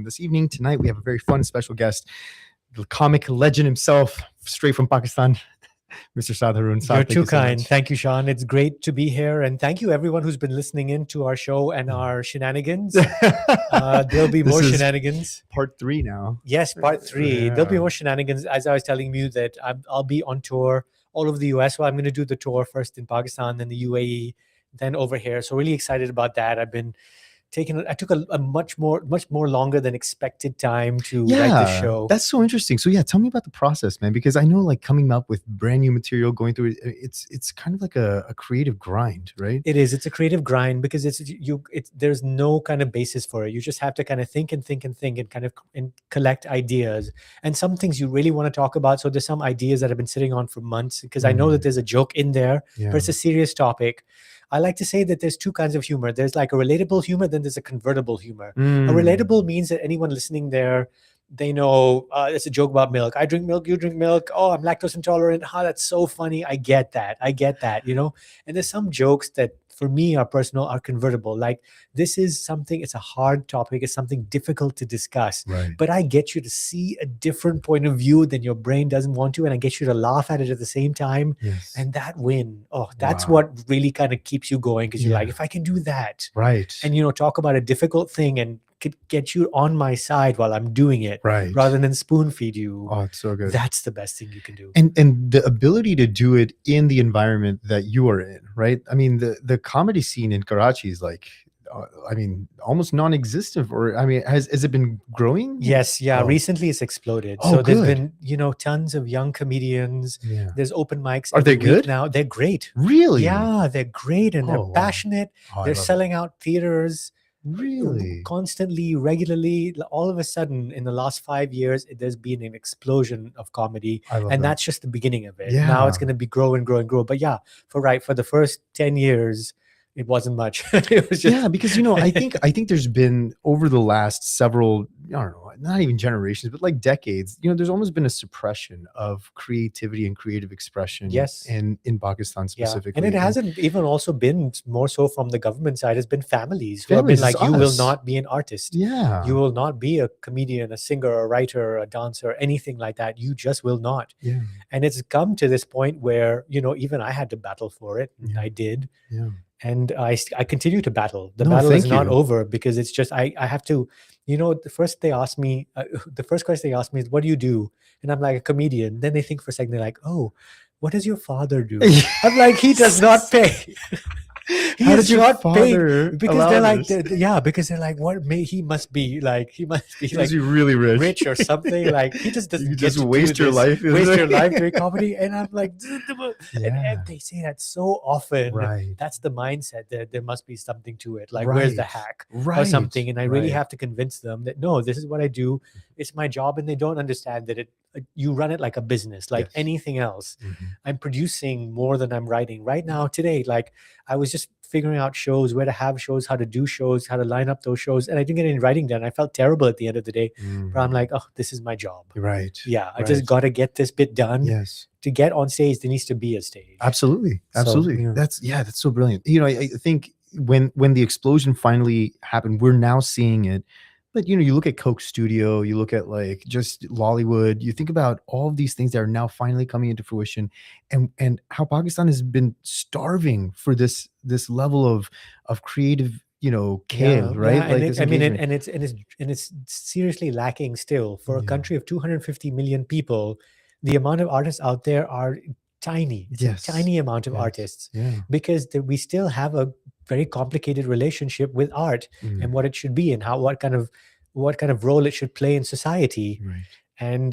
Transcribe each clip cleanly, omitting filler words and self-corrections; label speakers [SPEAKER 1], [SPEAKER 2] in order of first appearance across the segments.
[SPEAKER 1] This evening, tonight, we have a very fun special guest, the comic legend himself, straight from Pakistan, Mr. Saad Haroon.
[SPEAKER 2] You're
[SPEAKER 1] Saad, thank
[SPEAKER 2] too
[SPEAKER 1] you so
[SPEAKER 2] kind.
[SPEAKER 1] much.
[SPEAKER 2] Thank you, Sean. It's great to be here. And thank you, everyone who's been listening in to our show and our shenanigans. There'll be
[SPEAKER 1] This
[SPEAKER 2] more
[SPEAKER 1] is
[SPEAKER 2] shenanigans.
[SPEAKER 1] Part 3 now.
[SPEAKER 2] Yes, part 3. There'll be
[SPEAKER 1] Yeah.
[SPEAKER 2] more shenanigans. As I was telling you that I'll be on tour all over the US. Well, I'm going to do the tour first in Pakistan, then the UAE, then over here. So really excited about that. I took a much more longer than expected time to write this show.
[SPEAKER 1] That's so interesting. So yeah, tell me about the process, man, because I know like coming up with brand new material, going through it, it's kind of like a creative grind, right?
[SPEAKER 2] It is. It's a creative grind because there's no kind of basis for it. You just have to kind of think and kind of collect ideas. And some things you really want to talk about. So there's some ideas that have been sitting on for months because I know that there's a joke in there,
[SPEAKER 1] Yeah.
[SPEAKER 2] but it's a serious topic. I like to say that there's two kinds of humor. There's like a relatable humor, then there's a convertible humor. A relatable means that anyone listening there, they know it's a joke about milk. I drink milk, you drink milk. Oh, I'm lactose intolerant. That's so funny. I get that, you know? And there's some jokes that for me are personal, are convertible. Like this is something, it's a hard topic. It's something difficult to discuss.
[SPEAKER 1] Right.
[SPEAKER 2] But I get you to see a different point of view than your brain doesn't want to. And I get you to laugh at it at the same time.
[SPEAKER 1] Yes.
[SPEAKER 2] And that win, that's
[SPEAKER 1] Wow.
[SPEAKER 2] what really kind of keeps you going. Because you're like,
[SPEAKER 1] Yeah.
[SPEAKER 2] if I can do that,
[SPEAKER 1] Right.
[SPEAKER 2] and talk about a difficult thing and could get you on my side while I'm doing it,
[SPEAKER 1] Right.
[SPEAKER 2] rather than spoon feed you.
[SPEAKER 1] Oh, it's so good.
[SPEAKER 2] That's the best thing you can do.
[SPEAKER 1] And the ability to do it in the environment that you are in, right? I mean, the comedy scene in Karachi is like, I mean, almost non-existent. Or I mean, has it been growing?
[SPEAKER 2] Yes, yeah.
[SPEAKER 1] Oh.
[SPEAKER 2] Recently, it's exploded.
[SPEAKER 1] Oh,
[SPEAKER 2] so there's
[SPEAKER 1] good.
[SPEAKER 2] been tons of young comedians.
[SPEAKER 1] Yeah.
[SPEAKER 2] There's open mics.
[SPEAKER 1] Are they
[SPEAKER 2] every week
[SPEAKER 1] good?
[SPEAKER 2] now? They're great.
[SPEAKER 1] Really?
[SPEAKER 2] Yeah, they're great and
[SPEAKER 1] Oh,
[SPEAKER 2] they're
[SPEAKER 1] wow.
[SPEAKER 2] passionate.
[SPEAKER 1] Oh, I
[SPEAKER 2] They're
[SPEAKER 1] love it.
[SPEAKER 2] selling out theaters.
[SPEAKER 1] Really?
[SPEAKER 2] Constantly, regularly. All of a sudden, in the last 5 years, there's been an explosion of comedy,
[SPEAKER 1] I love
[SPEAKER 2] and
[SPEAKER 1] that.
[SPEAKER 2] that's just the beginning of it. Now it's
[SPEAKER 1] Yeah.
[SPEAKER 2] going to be grow and grow and grow. But yeah, for the first 10 years, it wasn't much. It was just
[SPEAKER 1] Yeah, because I think there's been over the last several, I don't know, not even generations, but like decades, there's almost been a suppression of creativity and creative expression.
[SPEAKER 2] Yes.
[SPEAKER 1] in Pakistan specifically.
[SPEAKER 2] And it hasn't even also been more so from the government side. It's been families who
[SPEAKER 1] Families,
[SPEAKER 2] have
[SPEAKER 1] it's
[SPEAKER 2] been like, you will
[SPEAKER 1] us.
[SPEAKER 2] not be an artist.
[SPEAKER 1] Yeah.
[SPEAKER 2] You will not be a comedian, a singer, a writer, a dancer, anything like that. You just will not.
[SPEAKER 1] Yeah.
[SPEAKER 2] And it's come to this point where, even I had to battle for it.
[SPEAKER 1] Yeah.
[SPEAKER 2] I did.
[SPEAKER 1] Yeah.
[SPEAKER 2] And I continue to battle. The
[SPEAKER 1] No,
[SPEAKER 2] battle is
[SPEAKER 1] thank
[SPEAKER 2] not
[SPEAKER 1] you.
[SPEAKER 2] over because it's just, I have to, the first question they ask me is, what do you do? And I'm like, a comedian. Then they think for a second, they're like, oh, what does your father do? I'm like, he does not pay.
[SPEAKER 1] How did your father
[SPEAKER 2] because
[SPEAKER 1] allow
[SPEAKER 2] they're like,
[SPEAKER 1] this?
[SPEAKER 2] because they're like, he must be like
[SPEAKER 1] Because you're really rich.
[SPEAKER 2] or something. Like he just doesn't
[SPEAKER 1] You
[SPEAKER 2] get
[SPEAKER 1] just
[SPEAKER 2] to do
[SPEAKER 1] waste your
[SPEAKER 2] this,
[SPEAKER 1] life, isn't
[SPEAKER 2] waste
[SPEAKER 1] it?
[SPEAKER 2] your life doing comedy. And I'm like,
[SPEAKER 1] Yeah.
[SPEAKER 2] and they say that so often.
[SPEAKER 1] Right.
[SPEAKER 2] That's the mindset that there must be something to it. Like, where's the
[SPEAKER 1] Right.
[SPEAKER 2] hack
[SPEAKER 1] Right.
[SPEAKER 2] or something? And I really
[SPEAKER 1] Right.
[SPEAKER 2] have to convince them that no, this is what I do. It's my job, and they don't understand that you run it like a business, like
[SPEAKER 1] Yes.
[SPEAKER 2] anything else.
[SPEAKER 1] Mhm.
[SPEAKER 2] I'm producing more than I'm writing right now. Today, like I was just figuring out shows, where to have shows, how to do shows, how to line up those shows, and I didn't get any writing done. I felt terrible at the end of the day, but I'm like, oh, this is my job.
[SPEAKER 1] Right.
[SPEAKER 2] Yeah, I
[SPEAKER 1] Right.
[SPEAKER 2] just got to get this bit done.
[SPEAKER 1] Yes.
[SPEAKER 2] To get on stage, there needs to be a stage.
[SPEAKER 1] Absolutely.
[SPEAKER 2] So,
[SPEAKER 1] Absolutely.
[SPEAKER 2] yeah.
[SPEAKER 1] That's so brilliant. I think when the explosion finally happened, we're now seeing it. But you look at Coke Studio, you look at like just Lollywood, you think about all of these things that are now finally coming into fruition, and how Pakistan has been starving for this level of creative, kale, right?
[SPEAKER 2] Yeah,
[SPEAKER 1] Like
[SPEAKER 2] and
[SPEAKER 1] this
[SPEAKER 2] I mean,
[SPEAKER 1] engagement.
[SPEAKER 2] and it's seriously lacking still for a
[SPEAKER 1] Yeah.
[SPEAKER 2] country of 250 million people. The amount of artists out there are tiny. It's
[SPEAKER 1] Yes.
[SPEAKER 2] a tiny amount of
[SPEAKER 1] Yes.
[SPEAKER 2] artists
[SPEAKER 1] Yeah.
[SPEAKER 2] because we still have a very complicated relationship with art
[SPEAKER 1] Mm.
[SPEAKER 2] and what it should be and what kind of role it should play in society.
[SPEAKER 1] Right.
[SPEAKER 2] And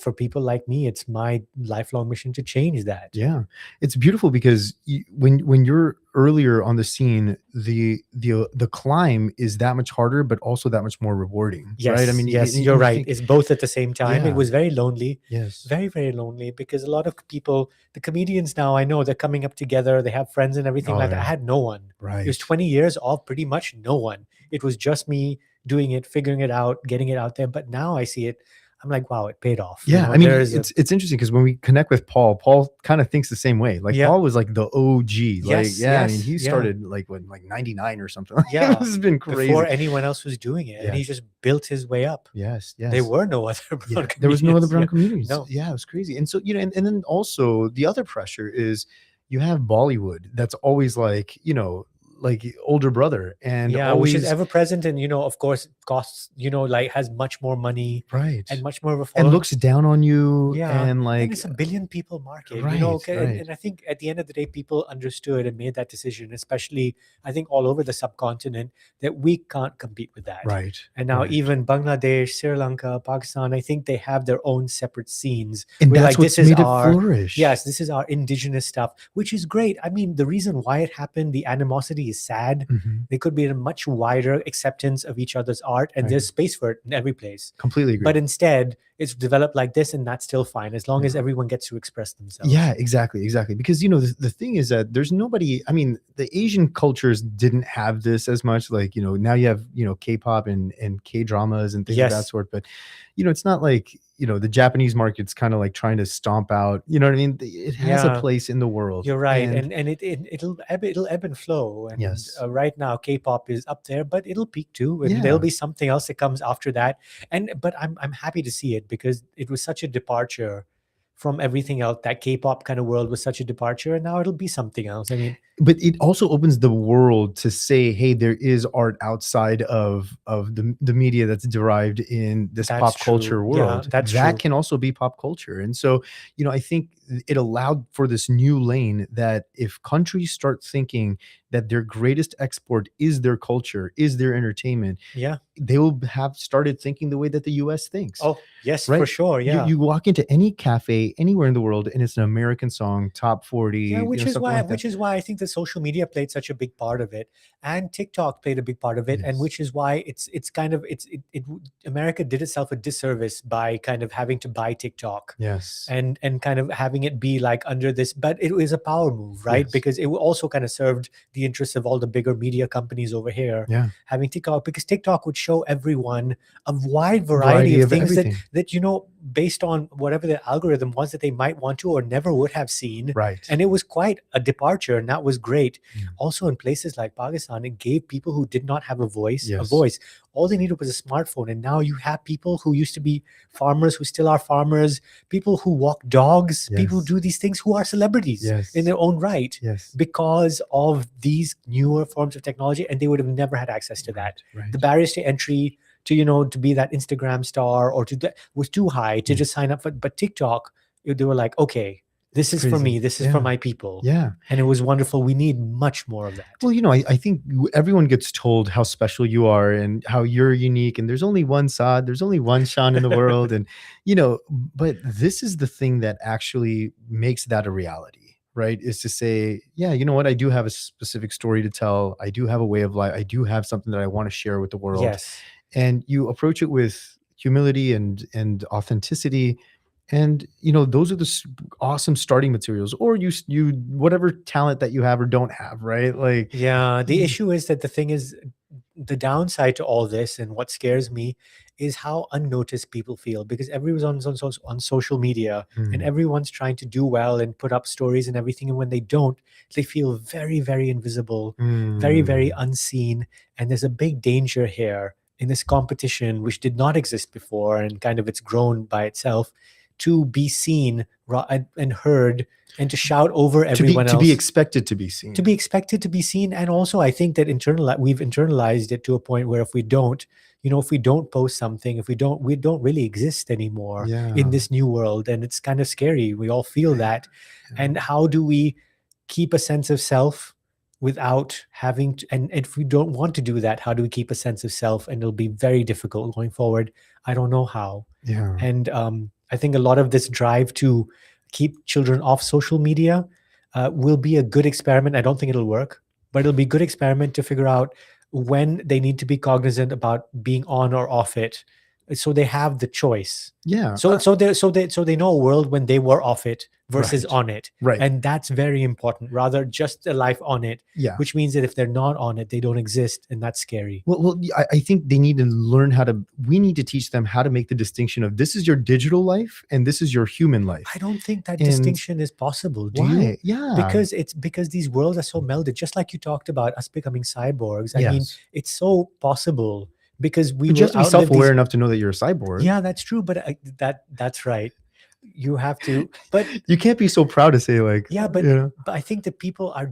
[SPEAKER 2] for people like me, it's my lifelong mission to change that.
[SPEAKER 1] Yeah, it's beautiful because when you're earlier on the scene, the climb is that much harder, but also that much more rewarding.
[SPEAKER 2] Yes,
[SPEAKER 1] right? I mean,
[SPEAKER 2] yes,
[SPEAKER 1] you
[SPEAKER 2] you're right.
[SPEAKER 1] think-
[SPEAKER 2] It's both at the same time.
[SPEAKER 1] Yeah.
[SPEAKER 2] It was very lonely.
[SPEAKER 1] yes,
[SPEAKER 2] Very, very lonely because a lot of people, the comedians now, I know they're coming up together. They have friends and everything
[SPEAKER 1] Oh,
[SPEAKER 2] like that.
[SPEAKER 1] yeah.
[SPEAKER 2] I had no one.
[SPEAKER 1] right.
[SPEAKER 2] It was 20 years of pretty much no one. It was just me doing it, figuring it out, getting it out there. But now I see it. I'm like, wow, it paid off.
[SPEAKER 1] Yeah, I mean,
[SPEAKER 2] there's
[SPEAKER 1] it's interesting because when we connect with Paul kind of thinks the same way. Like
[SPEAKER 2] Yeah.
[SPEAKER 1] Paul was like the OG. Like,
[SPEAKER 2] Yes,
[SPEAKER 1] yeah, I mean,
[SPEAKER 2] yes,
[SPEAKER 1] he
[SPEAKER 2] yeah.
[SPEAKER 1] started like when like 99 or something. Like,
[SPEAKER 2] Yeah,
[SPEAKER 1] this has been crazy.
[SPEAKER 2] before anyone else was doing it, and he
[SPEAKER 1] Yes.
[SPEAKER 2] just built his way up.
[SPEAKER 1] Yes,
[SPEAKER 2] There
[SPEAKER 1] yes.
[SPEAKER 2] were no other brown
[SPEAKER 1] Yeah, there was no other
[SPEAKER 2] comedians.
[SPEAKER 1] brown
[SPEAKER 2] Yeah.
[SPEAKER 1] communities.
[SPEAKER 2] No.
[SPEAKER 1] Yeah, it was crazy. And so, and then also the other pressure is you have Bollywood that's always like, like older brother and
[SPEAKER 2] Yeah, which is
[SPEAKER 1] always
[SPEAKER 2] ever present, and of course costs, like has much more money
[SPEAKER 1] right.
[SPEAKER 2] and much more of a
[SPEAKER 1] And
[SPEAKER 2] following.
[SPEAKER 1] looks down on you
[SPEAKER 2] Yeah,
[SPEAKER 1] and
[SPEAKER 2] and
[SPEAKER 1] like
[SPEAKER 2] it's a billion people market,
[SPEAKER 1] right,
[SPEAKER 2] okay,
[SPEAKER 1] right.
[SPEAKER 2] and I think at the end of the day, people understood and made that decision, especially I think all over the subcontinent, that we can't compete with that.
[SPEAKER 1] Right.
[SPEAKER 2] And now
[SPEAKER 1] right.
[SPEAKER 2] even Bangladesh, Sri Lanka, Pakistan, I think they have their own separate scenes.
[SPEAKER 1] And
[SPEAKER 2] where,
[SPEAKER 1] that's
[SPEAKER 2] like,
[SPEAKER 1] what's made it flourish.
[SPEAKER 2] Yes, this is our indigenous stuff, which is great. I mean, the reason why it happened, the animosity is sad.
[SPEAKER 1] Mhm.
[SPEAKER 2] There could be a much wider acceptance of each other's art, and
[SPEAKER 1] Right.
[SPEAKER 2] there's space for it in every place.
[SPEAKER 1] Completely agree.
[SPEAKER 2] But instead, it's developed like this, and that's still fine as long as
[SPEAKER 1] Yeah.
[SPEAKER 2] everyone gets to express themselves.
[SPEAKER 1] Yeah, exactly. Because the thing is that there's nobody. I mean, the Asian cultures didn't have this as much. Like now you have K-pop and K-dramas and things of that
[SPEAKER 2] Yes.
[SPEAKER 1] sort. But it's not like the Japanese market's kind of like trying to stomp out. You know what I mean? It has a
[SPEAKER 2] Yeah.
[SPEAKER 1] place in the world.
[SPEAKER 2] You're right, and it'll ebb and flow. And
[SPEAKER 1] Yes.
[SPEAKER 2] right now, K-pop is up there, but it'll peak too, and
[SPEAKER 1] Yeah.
[SPEAKER 2] there'll be something else that comes after that. But I'm happy to see it because it was such a departure from everything else. That K-pop kind of world was such a departure, and now it'll be something else. I mean,
[SPEAKER 1] But it also opens the world to say, hey, there is art outside of the media that's derived in this
[SPEAKER 2] That's
[SPEAKER 1] pop culture
[SPEAKER 2] true. Yeah,
[SPEAKER 1] world.
[SPEAKER 2] that's
[SPEAKER 1] that
[SPEAKER 2] true.
[SPEAKER 1] can also be pop culture. And so, I think it allowed for this new lane that if countries start thinking that their greatest export is their culture, is their entertainment,
[SPEAKER 2] Yeah.
[SPEAKER 1] they will have started thinking the way that the US thinks.
[SPEAKER 2] Oh, yes,
[SPEAKER 1] Right.
[SPEAKER 2] for sure. Yeah.
[SPEAKER 1] You walk into any cafe anywhere in the world and it's an American song, top 40.
[SPEAKER 2] Yeah, which is
[SPEAKER 1] something
[SPEAKER 2] why
[SPEAKER 1] like that.
[SPEAKER 2] which is why I think the social media played such a big part of it, and TikTok played a big part of it, and
[SPEAKER 1] Yes.
[SPEAKER 2] which is why it's kind of America did itself a disservice by kind of having to buy TikTok
[SPEAKER 1] Yes.
[SPEAKER 2] and kind of having it be like under this, but it was a power move, right?
[SPEAKER 1] Yes.
[SPEAKER 2] Because it also kind of served the interests of all the bigger media companies over here
[SPEAKER 1] Yeah.
[SPEAKER 2] having TikTok, because TikTok would show everyone a wide variety of things
[SPEAKER 1] everything.
[SPEAKER 2] that based on whatever the algorithm was that they might want to or never would have seen.
[SPEAKER 1] Right.
[SPEAKER 2] And it was quite a departure, and that was great.
[SPEAKER 1] Yeah.
[SPEAKER 2] Also, in places like Pakistan, it gave people who did not have a voice a
[SPEAKER 1] Yes.
[SPEAKER 2] voice. All they needed was a smartphone, and now you have people who used to be farmers who still are farmers, people who walk dogs, people who
[SPEAKER 1] Yes.
[SPEAKER 2] do these things who are celebrities
[SPEAKER 1] Yes.
[SPEAKER 2] in their own right
[SPEAKER 1] Yes.
[SPEAKER 2] because of these newer forms of technology, and they would have never had access to that.
[SPEAKER 1] Right.
[SPEAKER 2] The barriers to entry to be that Instagram star or was too high to
[SPEAKER 1] Yeah.
[SPEAKER 2] just sign up for. But TikTok, they were like, okay, this is for
[SPEAKER 1] crazy.
[SPEAKER 2] me, this is
[SPEAKER 1] Yeah.
[SPEAKER 2] for my people.
[SPEAKER 1] Yeah.
[SPEAKER 2] And it was wonderful. We need much more of that.
[SPEAKER 1] Well, I think everyone gets told how special you are and how you're unique. And there's only one Saad, there's only one Sean in the world. And, but this is the thing that actually makes that a reality, right? Is to say, yeah, you know what? I do have a specific story to tell. I do have a way of life. I do have something that I want to share with the world.
[SPEAKER 2] Yes.
[SPEAKER 1] And you approach it with humility and authenticity. And those are the awesome starting materials, or you whatever talent that you have or don't have, right? Like,
[SPEAKER 2] Yeah, the
[SPEAKER 1] Mm.
[SPEAKER 2] issue is that the downside to all this, and what scares me, is how unnoticed people feel, because everyone's on social media and everyone's trying to do well and put up stories and everything, and when they don't, they feel very, very invisible, very, very unseen. And there's a big danger here in this competition, which did not exist before, and kind of it's grown by itself, to be seen and heard, and to shout over everyone else.
[SPEAKER 1] To be expected to be seen.
[SPEAKER 2] To be expected to be seen. And also, I think that we've internalized it to a point where if we don't post something, we don't really exist anymore in this new world. And it's kind of scary. We all feel that.
[SPEAKER 1] Yeah.
[SPEAKER 2] And how do we keep a sense of self without having to, and if we don't want to do that, how do we keep a sense of self? And it'll be very difficult going forward. I don't know how.
[SPEAKER 1] Yeah.
[SPEAKER 2] And I think a lot of this drive to keep children off social media will be a good experiment. I don't think it'll work, but it'll be a good experiment to figure out when they need to be cognizant about being on or off it, so they have the choice.
[SPEAKER 1] Yeah.
[SPEAKER 2] So they know a world when they were off it, versus
[SPEAKER 1] Right.
[SPEAKER 2] on it.
[SPEAKER 1] Right.
[SPEAKER 2] And that's very important, rather just a life on it,
[SPEAKER 1] Yeah.
[SPEAKER 2] which means that if they're not on it, they don't exist. And that's scary.
[SPEAKER 1] Well, I think they need to learn how to. We need to teach them how to make the distinction of this is your digital life and this is your human life.
[SPEAKER 2] I don't think that
[SPEAKER 1] And
[SPEAKER 2] distinction is possible. Do you?
[SPEAKER 1] why? Yeah.
[SPEAKER 2] Because these worlds are so melded, just like you talked about us becoming cyborgs. I mean,
[SPEAKER 1] Yes.
[SPEAKER 2] it's so possible because we
[SPEAKER 1] But you
[SPEAKER 2] will
[SPEAKER 1] have to be
[SPEAKER 2] outlive
[SPEAKER 1] self-aware
[SPEAKER 2] these.
[SPEAKER 1] enough to know that you're a cyborg.
[SPEAKER 2] Yeah, that's true. But that's right. You have to. But
[SPEAKER 1] You can't be so proud to say like,
[SPEAKER 2] yeah, but
[SPEAKER 1] you know,
[SPEAKER 2] but I think that people are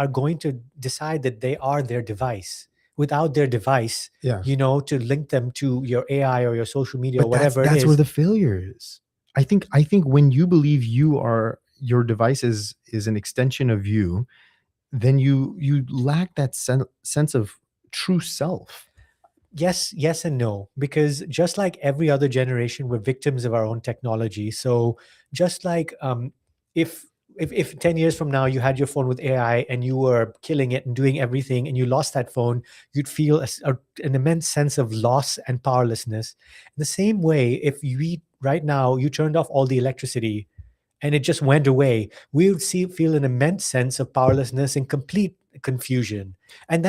[SPEAKER 2] going to decide that they are their device. Without their device,
[SPEAKER 1] yeah.
[SPEAKER 2] to link them to your AI or your social media or
[SPEAKER 1] But
[SPEAKER 2] whatever
[SPEAKER 1] that's
[SPEAKER 2] it
[SPEAKER 1] where
[SPEAKER 2] is.
[SPEAKER 1] the failure is. I think when you believe your device is an extension of you, then you lack that sense of true self.
[SPEAKER 2] Yes and no, because just like every other generation, we're victims of our own technology. So just like if if 10 years from now you had your phone with AI and you were killing it and doing everything and you lost that phone, you'd feel an immense sense of loss and powerlessness. In the same way, if right now you turned off all the electricity and it just went away, we would feel an immense sense of powerlessness and complete confusion. And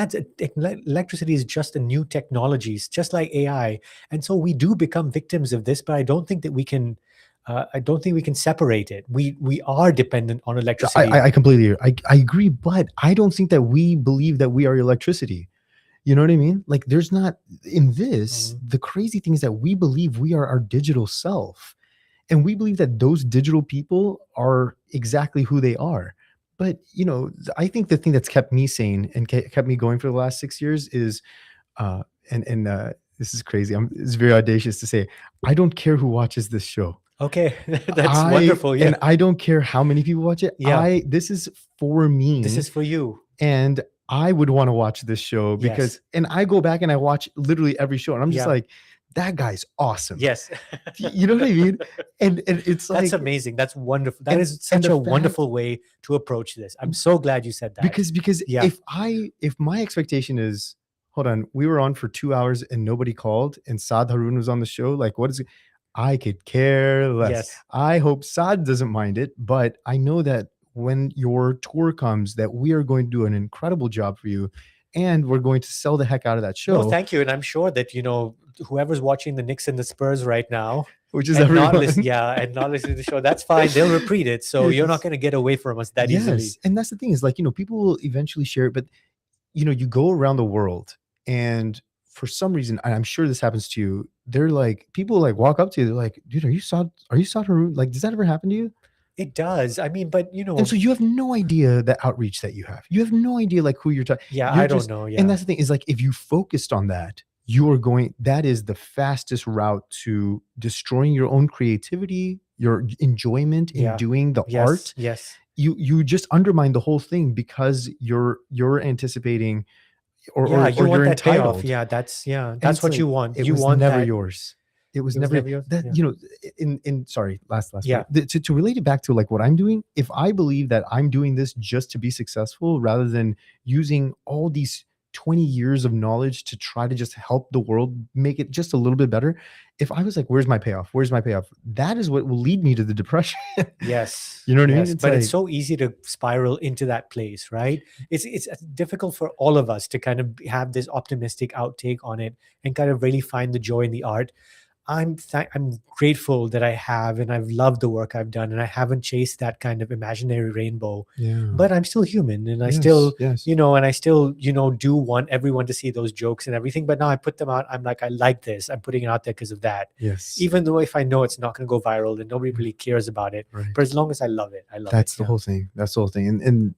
[SPEAKER 2] electricity is just a new technology, it's just like AI. And so we do become victims of this, but I don't think that we can. I don't think we can separate it. We are dependent on electricity.
[SPEAKER 1] I completely I agree, but I don't think that we believe that we are electricity. You know what I mean? Like there's not in this, the crazy thing is that we believe we are our digital self. And we believe that those digital people are exactly who they are. But I think the thing that's kept me sane and kept me going for the last 6 years is, and this is crazy. It's very audacious to say, I don't care who watches this show.
[SPEAKER 2] Okay, that's wonderful. Yeah,
[SPEAKER 1] And I don't care how many people watch it.
[SPEAKER 2] Yeah.
[SPEAKER 1] This is for me.
[SPEAKER 2] This is for you.
[SPEAKER 1] And I would want to watch this show because,
[SPEAKER 2] Yes.
[SPEAKER 1] and I go back and I watch literally every show, and I'm just
[SPEAKER 2] Yeah.
[SPEAKER 1] like, that guy's awesome.
[SPEAKER 2] Yes.
[SPEAKER 1] You know what I mean? And it's like
[SPEAKER 2] That's amazing. That's wonderful. That
[SPEAKER 1] and-
[SPEAKER 2] is
[SPEAKER 1] and
[SPEAKER 2] such
[SPEAKER 1] the
[SPEAKER 2] a
[SPEAKER 1] fact-
[SPEAKER 2] wonderful way to approach this. I'm so glad you said that.
[SPEAKER 1] because
[SPEAKER 2] Yeah.
[SPEAKER 1] if my expectation is, hold on, we were on for 2 hours and nobody called and Saad Haroon was on the show, like what is it? I could care less.
[SPEAKER 2] Yes.
[SPEAKER 1] I hope Saad doesn't mind it, but I know that when your tour comes, that we are going to do an incredible job for you, and we're going to sell the heck out of that show.
[SPEAKER 2] No, thank you. And I'm sure that, whoever's watching the Knicks and the Spurs right now,
[SPEAKER 1] which is
[SPEAKER 2] and
[SPEAKER 1] everyone.
[SPEAKER 2] not and not listening to the show, that's fine. They'll repeat it. So you're not
[SPEAKER 1] Yes.
[SPEAKER 2] going to get away from us that easily.
[SPEAKER 1] And that's the thing is like, people will eventually share it, but you go around the world and for some reason, and I'm sure this happens to you, they're like, people like walk up to you, they're like, dude, are you Saad Haroon? Like, does that ever happen to you?
[SPEAKER 2] It does. I mean, but
[SPEAKER 1] And so you have no idea the outreach that you have. You have no idea like who you're talking.
[SPEAKER 2] yeah,
[SPEAKER 1] you're
[SPEAKER 2] I don't
[SPEAKER 1] just-
[SPEAKER 2] know. Yeah.
[SPEAKER 1] And that's the thing is like, if you focused on that, that is the fastest route to destroying your own creativity, your enjoyment in
[SPEAKER 2] Yeah.
[SPEAKER 1] doing the
[SPEAKER 2] yes.
[SPEAKER 1] art.
[SPEAKER 2] Yes.
[SPEAKER 1] You just undermine the whole thing because you're anticipating or
[SPEAKER 2] Yeah. You
[SPEAKER 1] or
[SPEAKER 2] want
[SPEAKER 1] you're
[SPEAKER 2] that payoff.
[SPEAKER 1] entitled.
[SPEAKER 2] Yeah. That's
[SPEAKER 1] And
[SPEAKER 2] that's
[SPEAKER 1] it's
[SPEAKER 2] what
[SPEAKER 1] like,
[SPEAKER 2] you want.
[SPEAKER 1] It
[SPEAKER 2] You
[SPEAKER 1] was
[SPEAKER 2] want
[SPEAKER 1] never
[SPEAKER 2] that.
[SPEAKER 1] yours. It was
[SPEAKER 2] It was
[SPEAKER 1] never
[SPEAKER 2] never yours?
[SPEAKER 1] that
[SPEAKER 2] Yeah.
[SPEAKER 1] in sorry, last
[SPEAKER 2] Yeah.
[SPEAKER 1] part. To relate it back to like what I'm doing, if I believe that I'm doing this just to be successful rather than using all these 20 years of knowledge to try to just help the world make it just a little bit better, if I was like, where's my payoff? That is what will lead me to the depression.
[SPEAKER 2] Yes.
[SPEAKER 1] You know what I mean?
[SPEAKER 2] Yes,
[SPEAKER 1] It's
[SPEAKER 2] but it's
[SPEAKER 1] like-
[SPEAKER 2] so easy to spiral into that place, right? It's difficult for all of us to kind of have this optimistic outtake on it and kind of really find the joy in the art. I'm grateful that I have, and I've loved the work I've done, and I haven't chased that kind of imaginary rainbow.
[SPEAKER 1] Yeah.
[SPEAKER 2] But I'm still human, and I
[SPEAKER 1] Yes,
[SPEAKER 2] still,
[SPEAKER 1] yes.
[SPEAKER 2] and I still, do want everyone to see those jokes and everything. But now I put them out. I'm like, I like this. I'm putting it out there because of that.
[SPEAKER 1] Yes.
[SPEAKER 2] Even though if I know it's not going to go viral and nobody really cares about it,
[SPEAKER 1] Right.
[SPEAKER 2] but as long as I love it, I love
[SPEAKER 1] That's
[SPEAKER 2] it.
[SPEAKER 1] the
[SPEAKER 2] yeah.
[SPEAKER 1] whole thing. That's the whole thing. And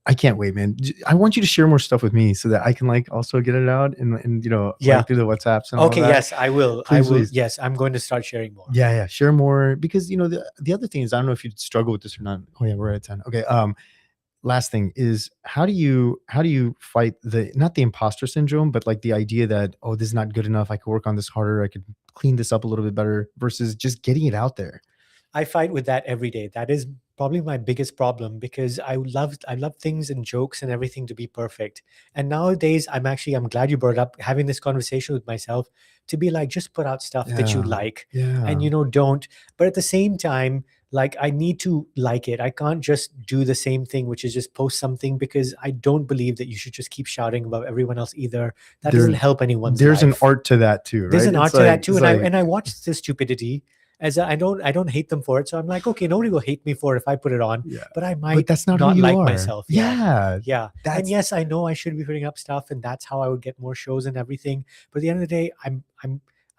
[SPEAKER 1] I can't wait, man. I want you to share more stuff with me so that I can like also get it out and
[SPEAKER 2] Yeah.
[SPEAKER 1] like through the WhatsApps and all
[SPEAKER 2] Okay,
[SPEAKER 1] that.
[SPEAKER 2] yes, I will.
[SPEAKER 1] Please,
[SPEAKER 2] I will.
[SPEAKER 1] please.
[SPEAKER 2] Yes, I'm going to start sharing more.
[SPEAKER 1] Yeah, share more because the other thing is I don't know if you struggle with this or not. Oh yeah, we're at 10. Okay. Last thing is how do you fight not the imposter syndrome, but like the idea that, oh, this is not good enough. I could work on this harder. I could clean this up a little bit better versus just getting it out there.
[SPEAKER 2] I fight with that every day. That is probably my biggest problem because I love things and jokes and everything to be perfect. And nowadays I'm glad you brought up having this conversation with myself to be like, just put out stuff that you
[SPEAKER 1] Yeah.
[SPEAKER 2] like
[SPEAKER 1] Yeah.
[SPEAKER 2] and don't. But at the same time, Like I need to like it. I can't just do the same thing, which is just post something, because I don't believe that you should just keep shouting above everyone else either. That doesn't
[SPEAKER 1] There's
[SPEAKER 2] help anyone's
[SPEAKER 1] there's an
[SPEAKER 2] life.
[SPEAKER 1] art to that too,
[SPEAKER 2] There's
[SPEAKER 1] right?
[SPEAKER 2] an art to that too, and I watch this stupidity as I don't hate them for it. So I'm like, okay, nobody will hate me for it if I put it on,
[SPEAKER 1] yeah.
[SPEAKER 2] but I
[SPEAKER 1] But
[SPEAKER 2] might
[SPEAKER 1] that's not
[SPEAKER 2] not
[SPEAKER 1] who you
[SPEAKER 2] like
[SPEAKER 1] are.
[SPEAKER 2] myself.
[SPEAKER 1] Yeah.
[SPEAKER 2] Yeah. And
[SPEAKER 1] That's
[SPEAKER 2] yes, I know I should be putting up stuff, and that's how I would get more shows and everything. But at the end of the day,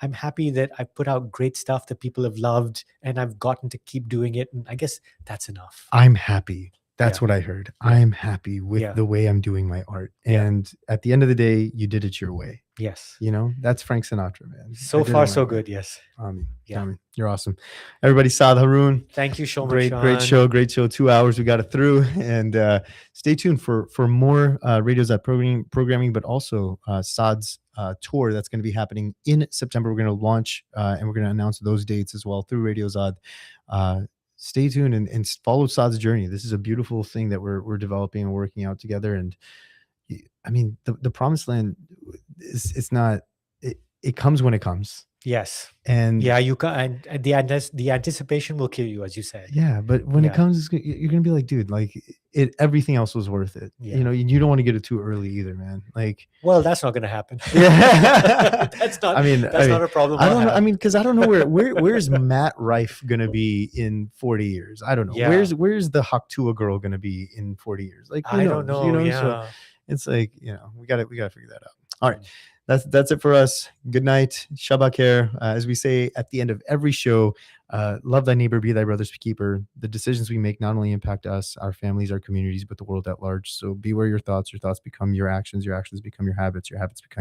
[SPEAKER 2] I'm happy that I put out great stuff that people have loved, and I've gotten to keep doing it. And I guess that's enough.
[SPEAKER 1] I'm happy. That's
[SPEAKER 2] Yeah.
[SPEAKER 1] what I heard.
[SPEAKER 2] Yeah.
[SPEAKER 1] I'm happy with
[SPEAKER 2] Yeah.
[SPEAKER 1] the way I'm doing my art.
[SPEAKER 2] Yeah.
[SPEAKER 1] And at the end of the day, you did it your way.
[SPEAKER 2] Yes.
[SPEAKER 1] You know, that's Frank Sinatra, man. I
[SPEAKER 2] So
[SPEAKER 1] did it
[SPEAKER 2] far,
[SPEAKER 1] my
[SPEAKER 2] so
[SPEAKER 1] way.
[SPEAKER 2] good. Yes. Yeah.
[SPEAKER 1] You're awesome. Everybody, Saad Haroon.
[SPEAKER 2] Thank you so much.
[SPEAKER 1] Great
[SPEAKER 2] Sean.
[SPEAKER 1] great show. 2 hours, we got it through. And stay tuned for more Radio Zad programming, but also Saad's tour that's going to be happening in September. We're going to launch and we're going to announce those dates as well through Radio Zad. Stay tuned and follow Saad's journey. This is a beautiful thing that we're developing and working out together. And I mean, the promised land it's not, it comes when it comes.
[SPEAKER 2] Yes.
[SPEAKER 1] And
[SPEAKER 2] yeah, you can, and the anticipation will kill you, as you said.
[SPEAKER 1] yeah, but when
[SPEAKER 2] Yeah.
[SPEAKER 1] it comes, you're gonna be like, dude, like everything else was worth it.
[SPEAKER 2] Yeah.
[SPEAKER 1] You know, you don't want to get it too early either, man. Like,
[SPEAKER 2] Well, that's not going to happen.
[SPEAKER 1] Yeah.
[SPEAKER 2] That's not.
[SPEAKER 1] I mean,
[SPEAKER 2] That's not a problem.
[SPEAKER 1] I
[SPEAKER 2] I'll
[SPEAKER 1] don't know.
[SPEAKER 2] have.
[SPEAKER 1] I mean, because I don't know where's Matt Rife gonna be in 40 years. I don't know.
[SPEAKER 2] Yeah.
[SPEAKER 1] Where's the Haktua girl gonna be in 40 years? Like, who
[SPEAKER 2] I
[SPEAKER 1] knows,
[SPEAKER 2] don't know.
[SPEAKER 1] You know,
[SPEAKER 2] Yeah.
[SPEAKER 1] so it's like, you know, we gotta figure that out. All right. That's it for us. Good night. Shabbat Khair. As we say at the end of every show, love thy neighbor, be thy brother's keeper. The decisions we make not only impact us, our families, our communities, but the world at large. So beware your thoughts become your actions become your habits become